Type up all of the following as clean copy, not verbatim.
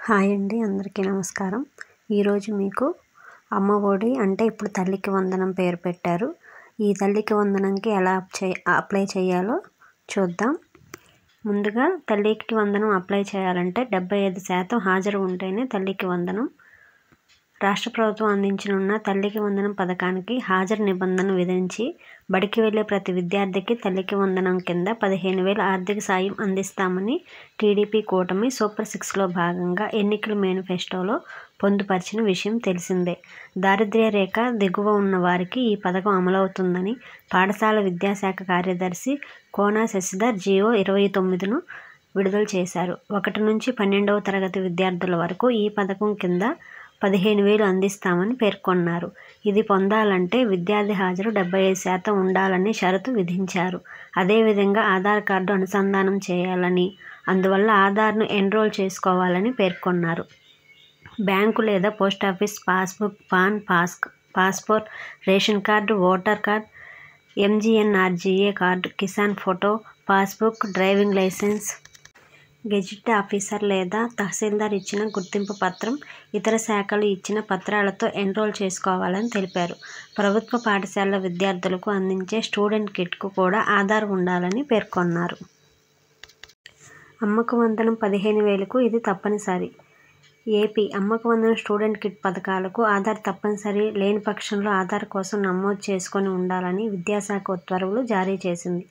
Hi అండి, అందరికీ నమస్కారం. ఈరోజు మీకు అమ్మ ఒడి అంటే ఇప్పుడు తల్లికి వందనం పేరు పెట్టారు. ఈ తల్లికి వందనంకి ఎలా అప్లై చేయాలో చూద్దాం. ముందుగా తల్లికి వందనం అప్లై చేయాలంటే 75% హాజరు ఉంటేనే తల్లికి వందనం. రాష్ట్ర ప్రభుత్వం అందించనున్న తల్లికి వందనం పథకానికి హాజరు నిబంధనలు విధించి బడికి వెళ్లే ప్రతి విద్యార్థికి తల్లికి వందనం కింద 15,000 ఆర్థిక సాయం అందిస్తామని టీడీపీ కూటమి సూపర్ 6లో భాగంగా ఎన్నికల మేనిఫెస్టోలో పొందుపరిచిన విషయం తెలిసిందే. దారిద్ర్య రేఖ దిగువ ఉన్న వారికి ఈ పథకం అమలవుతుందని పాఠశాల విద్యాశాఖ కార్యదర్శి కోన శశిధర్ జీవో 29ను విడుదల చేశారు. 1 నుంచి 12వ తరగతి విద్యార్థుల వరకు ఈ పథకం కింద 15,000 అందిస్తామని పేర్కొన్నారు. ఇది పొందాలంటే విద్యార్థి హాజరు 75% ఉండాలని షరతు విధించారు. అదేవిధంగా ఆధార్ కార్డు అనుసంధానం చేయాలని, అందువల్ల ఆధార్ను ఎన్రోల్ చేసుకోవాలని పేర్కొన్నారు. బ్యాంకు లేదా post office passbook, passport, ration card, voter card, MGNRGA card, Kisan photo, passbook, driving licence, gazette officer లేదా తహసీల్దార్ ఇచ్చిన గుర్తింపు పత్రం, ఇతర శాఖలు ఇచ్చిన పత్రాలతో ఎన్రోల్ చేసుకోవాలని తెలిపారు. ప్రభుత్వ పాఠశాలల విద్యార్థులకు అందించే స్టూడెంట్ కిట్కు కూడా ఆధార్ ఉండాలని పేర్కొన్నారు. అమ్మకు వందనం 15,000కు ఇది తప్పనిసరి. ఏపీ అమ్మకు వందనం స్టూడెంట్ కిట్ పథకాలకు ఆధార్ తప్పనిసరి లేని పక్షంలో ఆధార్ కోసం నమోదు చేసుకొని ఉండాలని విద్యాశాఖ ఉత్తర్వులు జారీ చేసింది.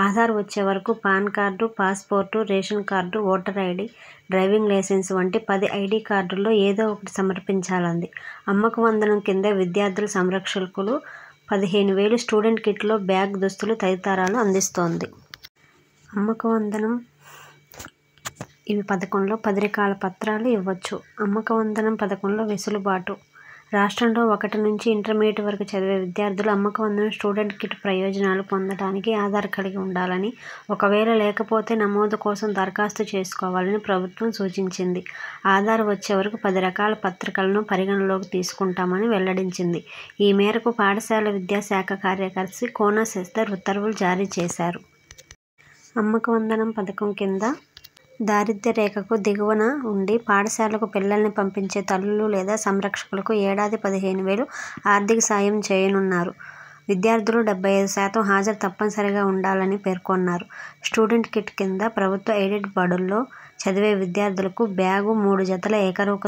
ఆధార్ వచ్చే వరకు PAN card, passport, ration card, voter ID, driving licence వంటి 10 ఐడి కార్డుల్లో ఏదో ఒకటి సమర్పించాలంది. అమ్మకు వందనం కింద విద్యార్థుల సంరక్షకులు 15,000 స్టూడెంట్ కిట్లో బ్యాగ్, దుస్తులు తదితరాలు అందిస్తోంది. అమ్మకు వందనం ఇవి పథకంలో 10 రకాల పత్రాలు ఇవ్వచ్చు. అమ్మకు వందనం పథకంలో వెసులుబాటు. రాష్ట్రంలో 1 నుంచి ఇంటర్మీడియట్ వరకు చదివే విద్యార్థులు అమ్మకు వందనం స్టూడెంట్ కిట్ ప్రయోజనాలు పొందడానికి ఆధార్ కలిగి ఉండాలని, ఒకవేళ లేకపోతే నమోదు కోసం దరఖాస్తు చేసుకోవాలని ప్రభుత్వం సూచించింది. ఆధార్ వచ్చే వరకు 10 రకాల పత్రికలను పరిగణలోకి తీసుకుంటామని వెల్లడించింది. ఈ మేరకు పాఠశాల విద్యాశాఖ కార్యదర్శి కోన శశిధర్ ఉత్తర్వులు జారీ చేశారు. అమ్మకు వందనం పథకం కింద దారిద్ర్య రేఖకు దిగువన ఉండి పాఠశాలకు పిల్లల్ని పంపించే తల్లులు లేదా సంరక్షకులకు ఏడాది 15,000 ఆర్థిక సాయం చేయనున్నారు. విద్యార్థులు 75% హాజరు తప్పనిసరిగా ఉండాలని పేర్కొన్నారు. స్టూడెంట్ కిట్ కింద ప్రభుత్వ ఎయిడెడ్ బడుల్లో చదివే విద్యార్థులకు బ్యాగు, 3 జతల ఏకరూప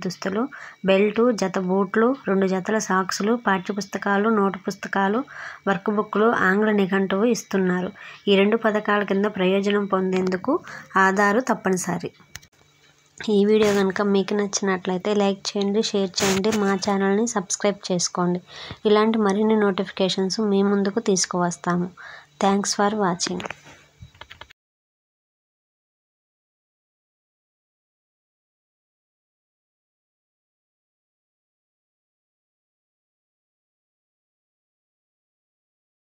దుస్తులు, బెల్టు, జత బూట్లు, 2 జతల సాక్సులు, పాఠ్యపుస్తకాలు, నోటు పుస్తకాలు, వర్క్ బుక్లు, ఆంగ్ల నిఘంటువు ఇస్తున్నారు. ఈ 2 పథకాల కింద ప్రయోజనం పొందేందుకు ఆధారు తప్పనిసరి. ఈ వీడియో కనుక మీకు నచ్చినట్లయితే లైక్ చేయండి, షేర్ చేయండి, మా ఛానల్ని సబ్స్క్రైబ్ చేసుకోండి. ఇలాంటి మరిన్ని నోటిఫికేషన్స్ మీ ముందుకు తీసుకువస్తాము. Thanks for watching.